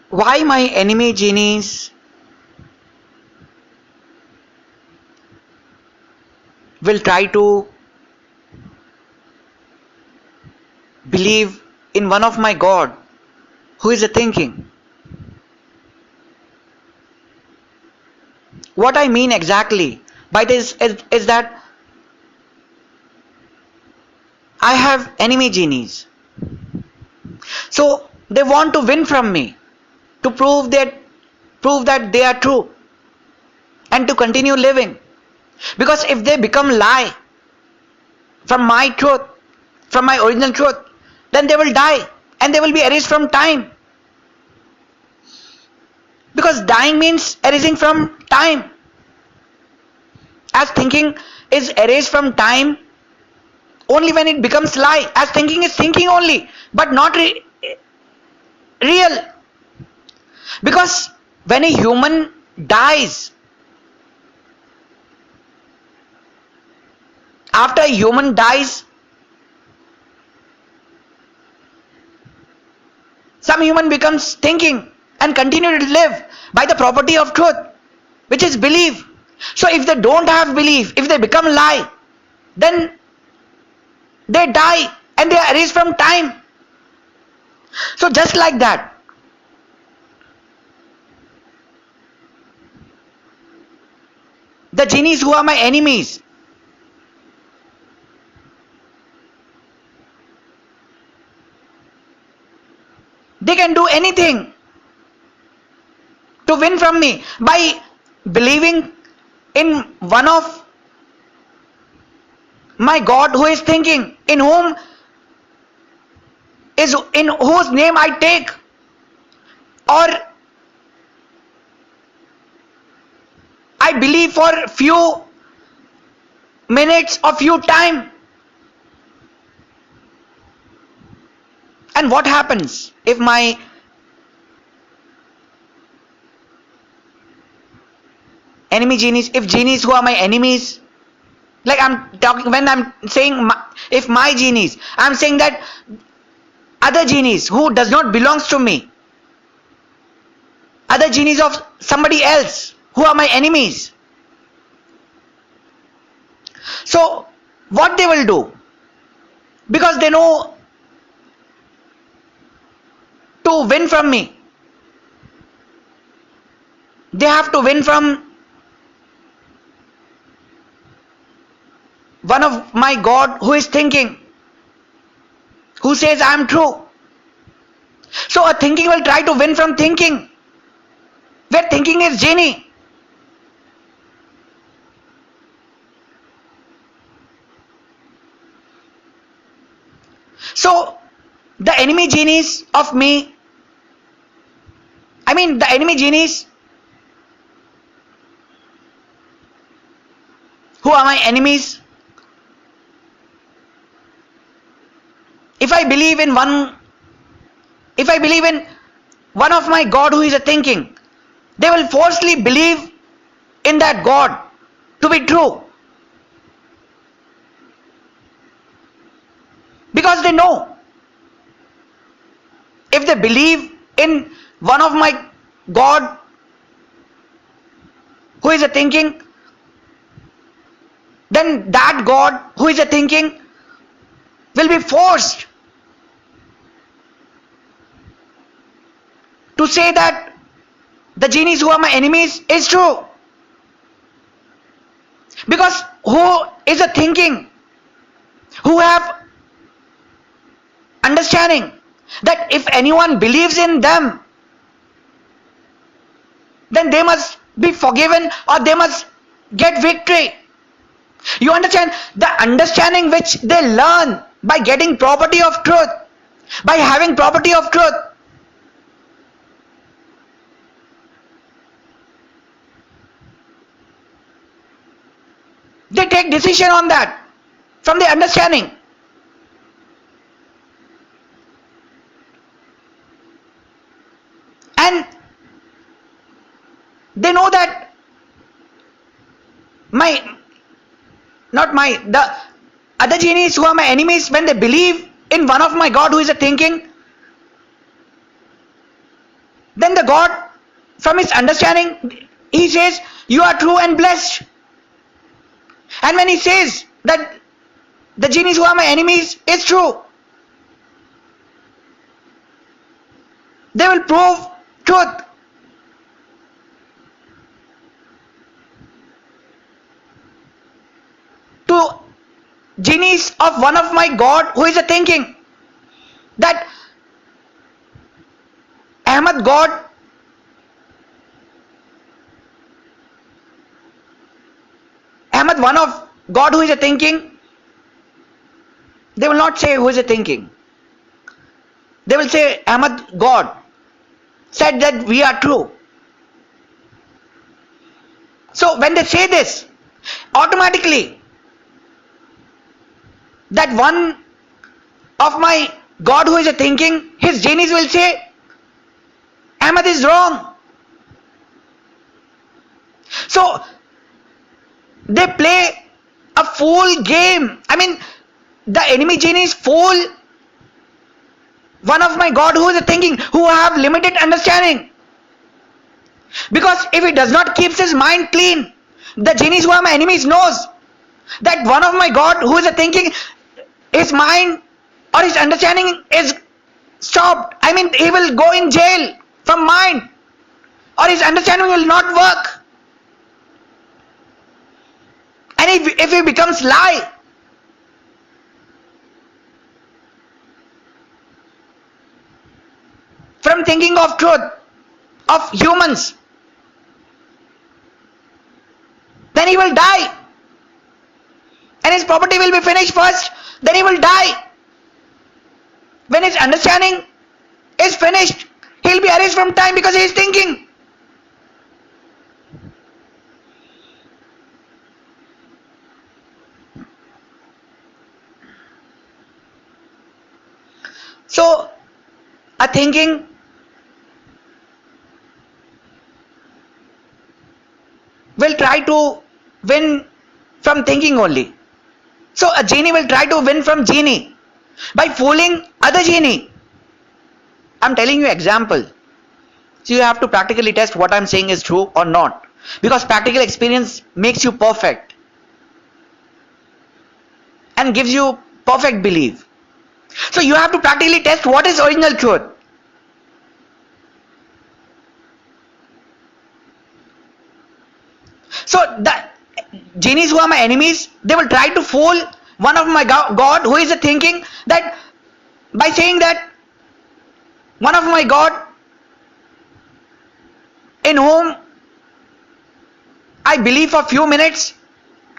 Why my enemy genies will try to believe in one of my God who is a thinking. What I mean exactly by this is that I have enemy genies. So they want to win from me to prove that they are true and to continue living. Because if they become lie from my truth, from my original truth, then they will die and they will be erased from time. Because dying means erasing from time. As thinking is erased from time only when it becomes lie. As thinking is thinking only, but not real. Because when a human dies, after a human dies, some human becomes thinking and continue to live by the property of truth, which is belief. So if they don't have belief, if they become lie, then they die and they are erased from time. So just like that, the genies who are my enemies, they can do anything to win from me by believing in one of my God who is thinking, in whose name I take, or I believe for few minutes or few time. And what happens if my enemy genies, if genies who are my enemies, like I'm talking, when I'm saying if my genies, I'm saying that other genies who does not belongs to me, other genies of somebody else who are my enemies. So what they will do, because they know to win from me, they have to win from one of my God who is thinking, who says I am true. So a thinking will try to win from thinking, where thinking is genie. So the enemy genies of me, the enemy genies who are my enemies, if I believe in one of my God who is a thinking, they will forcefully believe in that God to be true. Because they know, if they believe in one of my God who is a thinking, then that God who is a thinking will be forced to say that the genies who are my enemies is true. Because who is a thinking, who have understanding that if anyone believes in them, then they must be forgiven or they must get victory. You understand? The understanding which they learn by getting property of truth, by having property of truth, they take decision on that from the understanding. And they know that the other genies who are my enemies, when they believe in one of my God who is a thinking, Then the God, from his understanding, he says, you are true and blessed. And when he says that the genies who are my enemies is true, they will prove truth. To genies of one of my God who is a thinking that Ahmed God, Ahmed one of God who is a thinking, they will not say who is a thinking. They will say Ahmed God said that we are true. So when they say this, automatically that one of my God who is a thinking, his genies will say Ahmed is wrong. So they play a fool game. I mean, the enemy genies fool one of my God who is a thinking, who have limited understanding. Because if he does not keep his mind clean, the genies who are my enemies knows that one of my God who is a thinking, his mind or his understanding is stopped. I mean, he will go in jail from mind, or his understanding will not work. And if he becomes lie, from thinking of truth of humans, then he will die. And his property will be finished first, then he will die. When his understanding is finished, he will be erased from time because he is thinking. So, a thinking will try to win from thinking only. So, a genie will try to win from genie by fooling other genie. I'm telling you example. So, you have to practically test what I'm saying is true or not. Because practical experience makes you perfect and gives you perfect belief. So you have to practically test what is original truth. So the genies who are my enemies, they will try to fool one of my God who is thinking that by saying that one of my God in whom I believe for few minutes,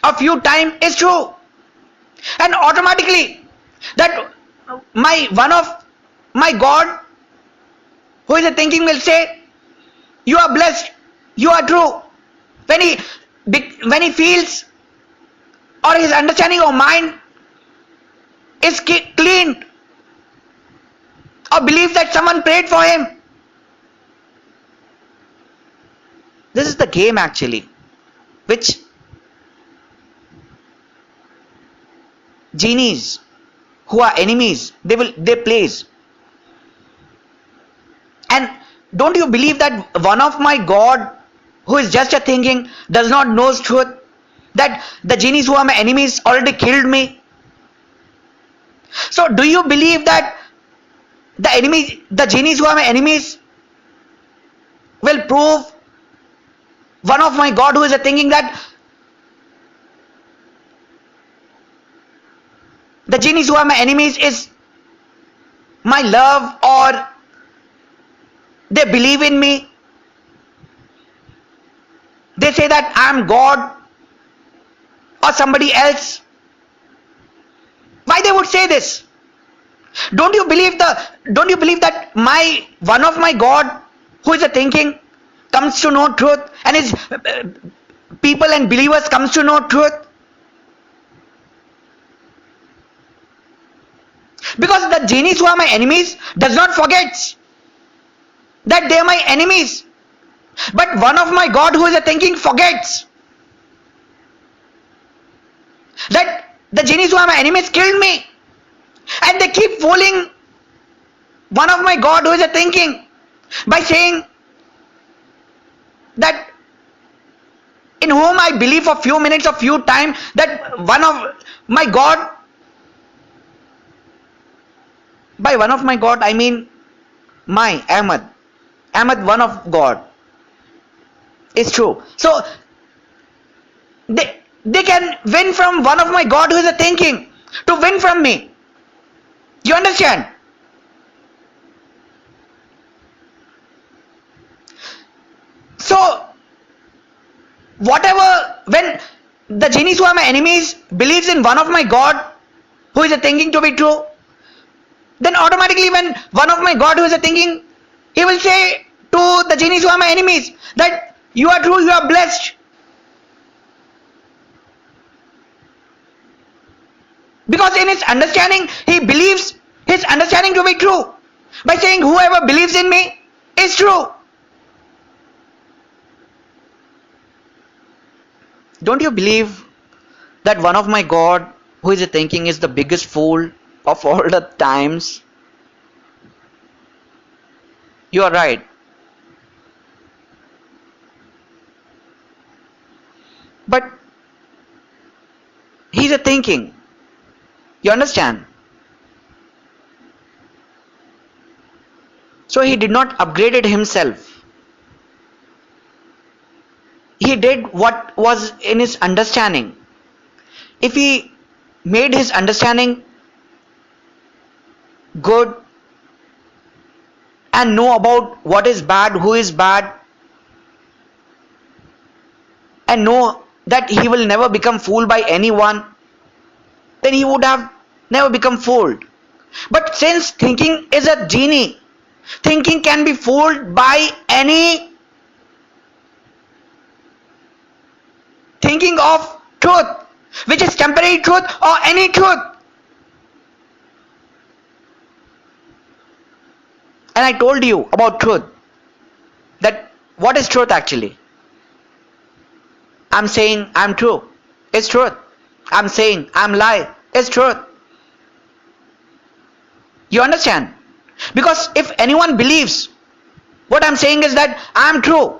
a few time is true. And automatically that my one of my God who is thinking will say, you are blessed, you are true. When he feels or his understanding of mind is cleaned or believes that someone prayed for him. This is the game actually, which genies who are enemies they plays. And don't you believe that one of my God who is just a thinking does not knows truth, that the genies who are my enemies already killed me? So do you believe that the genies who are my enemies will prove one of my God who is thinking that the genies who are my enemies is my love, or they believe in me? They say that I am God or somebody else. Why they would say this? Don't you believe that my one of my God who is thinking comes to know truth, and his people and believers comes to know truth? Because the genies who are my enemies does not forget that they are my enemies. But one of my God who is thinking forgets that the genies who are my enemies killed me. And they keep fooling one of my God who is thinking by saying that in whom I believe for few minutes or few time, that one of my God, by one of my God I mean my Ahmed, one of God is true. So they can win from one of my God who is a thinking to win from me. You understand? So whatever, when the genies who are my enemies believes in one of my God who is a thinking to be true, then automatically when one of my God who is a thinking, he will say to the genies who are my enemies that you are true, you are blessed. Because in his understanding, he believes his understanding to be true. By saying whoever believes in me is true. Don't you believe that one of my God who is a thinking is the biggest fool of all the times? You are right. But he's a thinking. You understand? So he did not upgrade it himself. He did what was in his understanding. If he made his understanding good and know about what is bad, who is bad, and know that he will never become fooled by anyone, then he would have never become fooled. But since thinking is a genie, thinking can be fooled by any thinking of truth, which is temporary truth or any truth. And I told you about truth. That what is truth actually? I'm saying I'm true. It's truth. I'm saying I'm lie. It's truth. You understand? Because if anyone believes what I'm saying is that I'm true,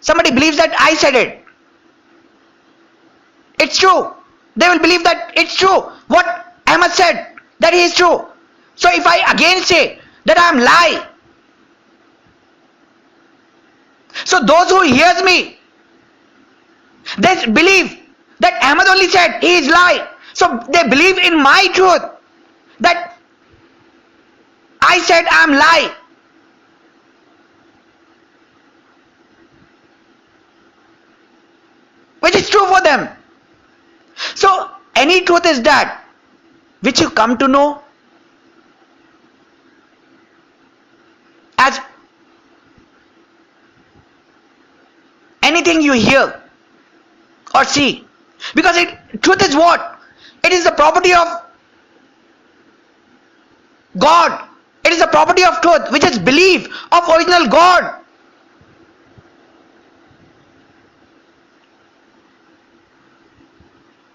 somebody believes that I said it, it's true. They will believe that it's true. What Ahmed said, that he is true. So if I again say that I'm lie, so those who hears me, they believe that Ahmed only said he is lie. So they believe in my truth, that I said I'm lie. Which is true for them. So any truth is that which you come to know as anything you hear or see. Because truth is what? It is the property of God. It is the property of truth, which is belief of original God.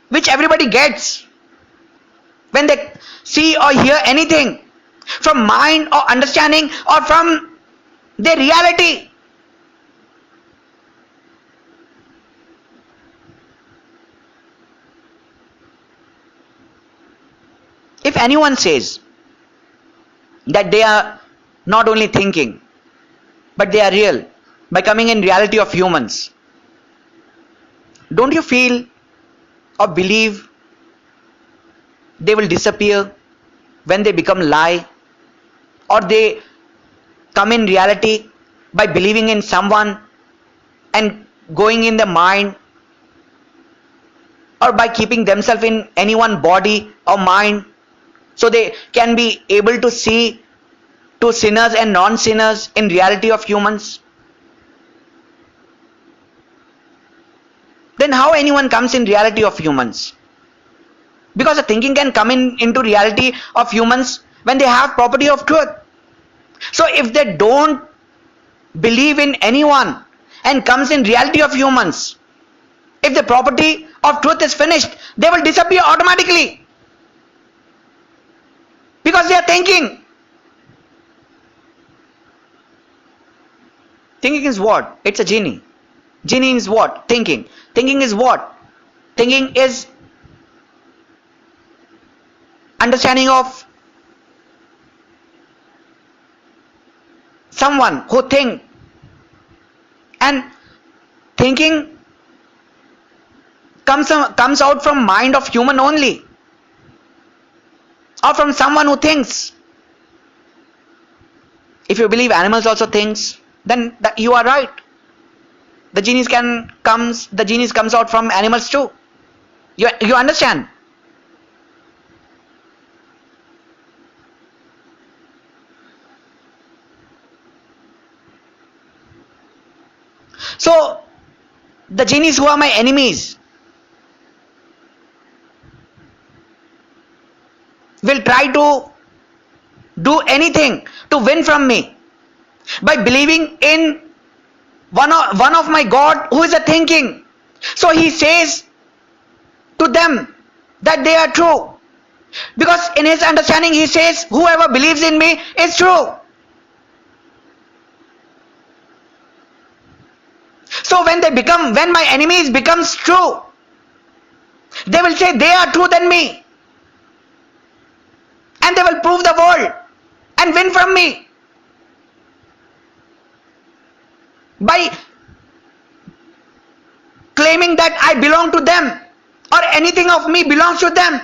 Which everybody gets when they see or hear anything from mind or understanding or from their reality. If anyone says that they are not only thinking but they are real by coming in reality of humans, don't you feel or believe they will disappear when they become lie, or they come in reality by believing in someone and going in the mind, or by keeping themselves in any one body or mind, so they can be able to see to sinners and non-sinners in reality of humans? Then how anyone comes in reality of humans? Because the thinking can come into reality of humans when they have property of truth. So if they don't believe in anyone and comes in reality of humans, if the property of truth is finished, they will disappear automatically. Because they are thinking. Thinking is what? It's a genie. Genie is what? Thinking. Thinking is what? Thinking is understanding of someone who think, and thinking comes out from mind of human only, or from someone who thinks. If you believe animals also thinks, then you are right. The genies comes out from animals too. You understand? So the genies who are my enemies will try to do anything to win from me by believing in one of my God who is a thinking. So he says to them that they are true, because in his understanding he says whoever believes in me is true. So when my enemies becomes true, they will say they are true than me, and they will prove the world and win from me by claiming that I belong to them or anything of me belongs to them.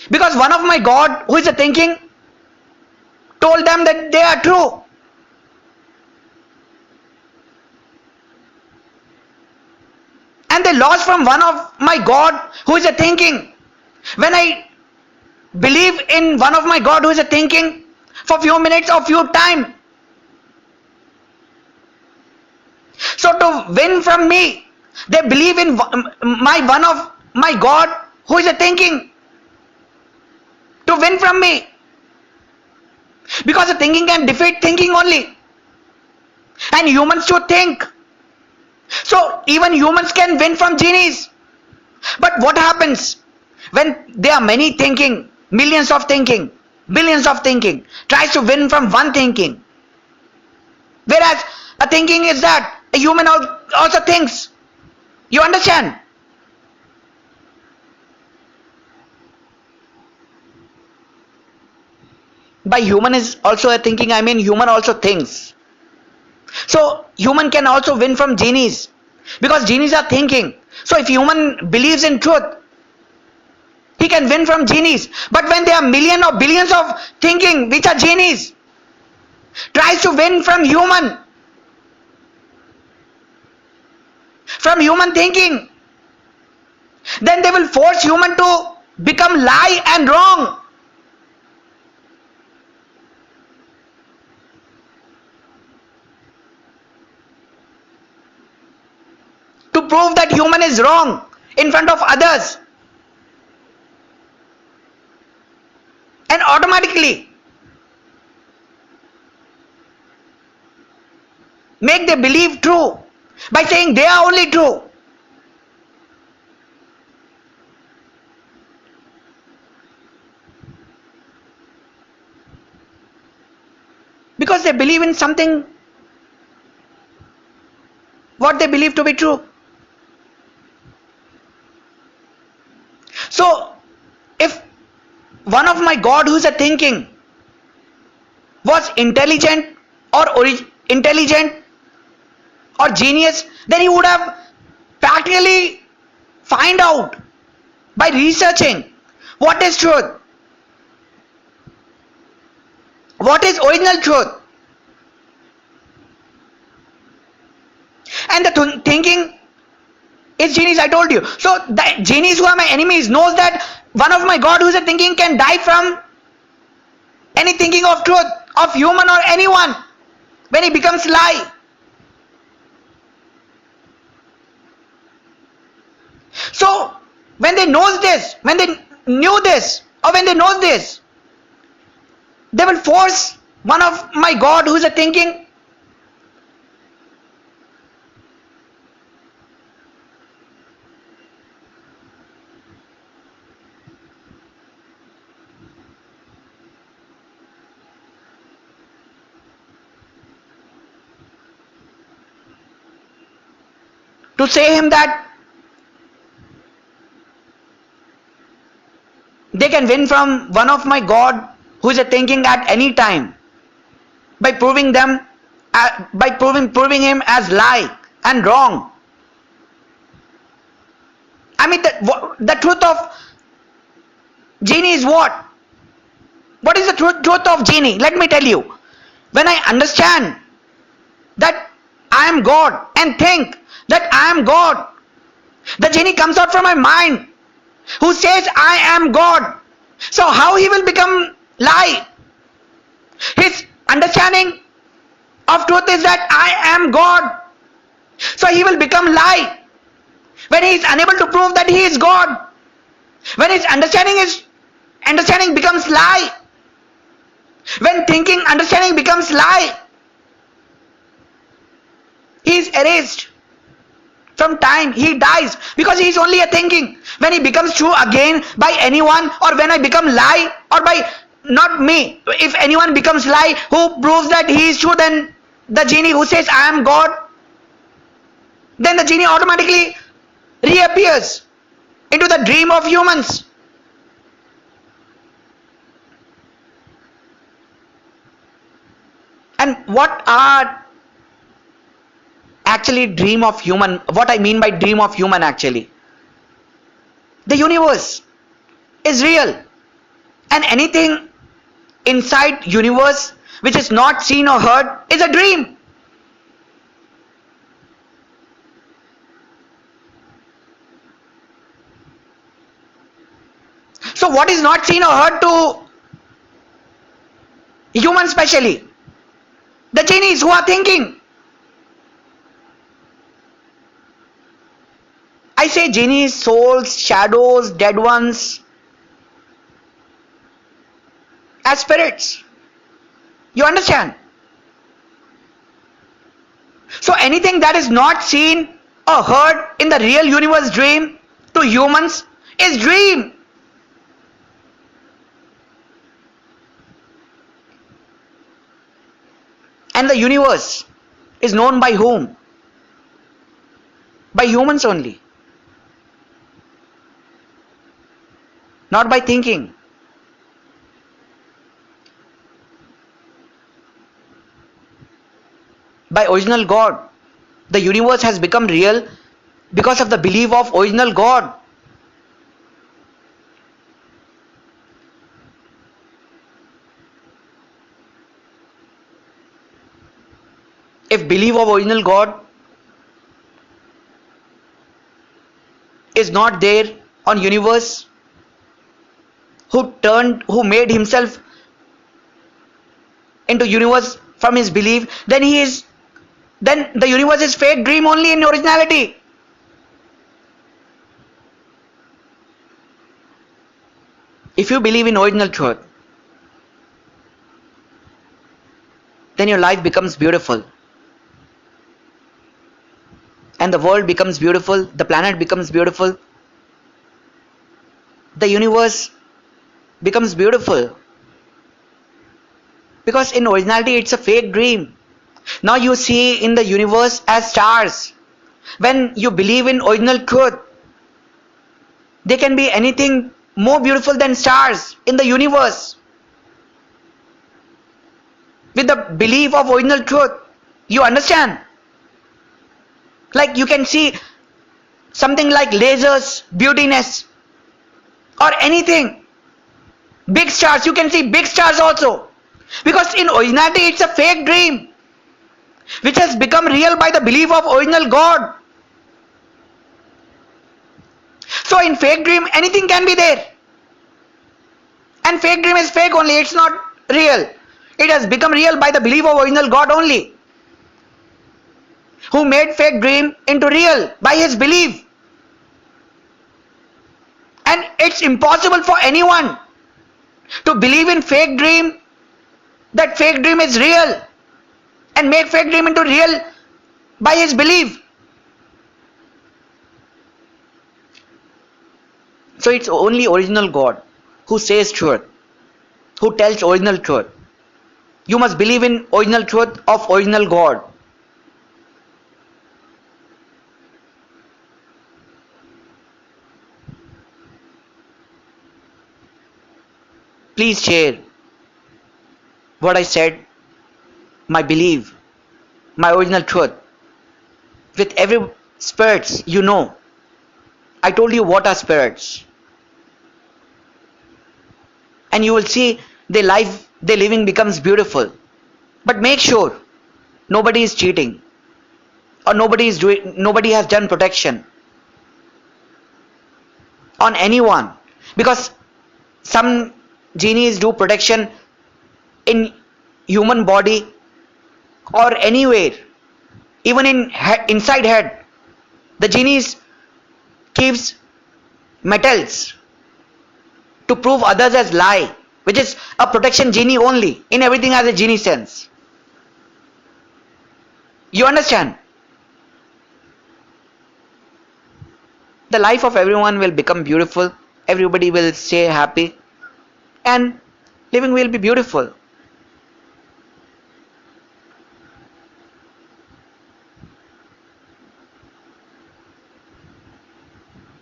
Because one of my God who is a thinking told them that they are true. And they lost from one of my God who is a thinking. When I believe in one of my God who is a thinking for few minutes or few time, so to win from me, they believe in one of my God who is a thinking to win from me, because the thinking can defeat thinking only, and humans should think. So even humans can win from genies. But what happens when there are many thinking, millions of thinking, billions of thinking tries to win from one thinking? Whereas a thinking is that a human also thinks. You understand? By human is also a thinking, I mean human also thinks. So human can also win from genies, because genies are thinking. So if human believes in truth, he can win from genies. But when there are millions or billions of thinking which are genies tries to win from human thinking, then they will force human to become lie and wrong. To prove that human is wrong in front of others, and automatically make them believe true by saying they are only true. Because they believe in something what they believe to be true. So if one of my God who is a thinking was intelligent or intelligent or genius, then he would have practically find out by researching what is truth, what is original truth. And the thinking is genies, I told you. So the genies who are my enemies knows that one of my God who is a thinking can die from any thinking of truth of human or anyone when he becomes lie. So when they knows this, when they knew this, or when they know this, they will force one of my God who is a thinking to say him that they can win from one of my God who is thinking at any time by proving them by proving him as lie and wrong. I mean, the truth of genie is what? What is the truth of genie? Let me tell you. When I understand that I am God and think that I am God, the genie comes out from my mind who says I am God. So how he will become lie? His understanding of truth is that I am God. So he will become lie when he is unable to prove that he is God. When his understanding becomes lie. When thinking understanding becomes lie, he is erased from time. He dies because he is only a thinking. When he becomes true again by anyone, or when I become lie, or by not me, if anyone becomes lie who proves that he is true, then the genie who says I am God, then the genie automatically reappears into the dream of humans. And what are actually dream of human? What I mean by dream of human, actually, the universe is real, and anything inside universe which is not seen or heard is a dream. So what is not seen or heard to humans, specially the genies who are thinking? I say genies, souls, shadows, dead ones, as spirits. You understand? So anything that is not seen or heard in the real universe dream to humans is dream. And the universe is known by whom? By humans only. Not by thinking. By original God. The universe has become real because of the belief of original God. If belief of original God is not there on universe, who made himself into universe from his belief, then the universe is fake dream only in originality. If you believe in original truth, then your life becomes beautiful, and the world becomes beautiful, the planet becomes beautiful, the universe becomes beautiful, because in originality it's a fake dream. Now you see in the universe as stars. When you believe in original truth, there can be anything more beautiful than stars in the universe. With the belief of original truth, you understand? Like you can see something like lasers, beautiness, or anything. Big stars, you can see big stars also. Because in originality it's a fake dream which has become real by the belief of original God. So in fake dream anything can be there. And fake dream is fake only, it's not real. It has become real by the belief of original God only, who made fake dream into real by his belief. And it's impossible for anyone to believe in fake dream, that fake dream is real, and make fake dream into real by his belief. So it's only original God who says truth, who tells original truth. You must believe in original truth of original God. please share what I said, my belief, my original truth with every spirits you know. I told you what are spirits, and you will see the life they living becomes beautiful. But make sure nobody is cheating or nobody has done protection on anyone, because some genies do protection in human body or anywhere, even in inside head. The genies keeps metals to prove others as lie, which is a protection genie only. In everything has a genie sense. You understand? The life of everyone will become beautiful. Everybody will stay happy, and living will be beautiful.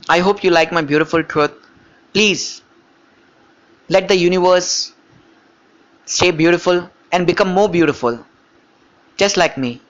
I hope you like my beautiful truth. Please let the universe stay beautiful and become more beautiful, just like me.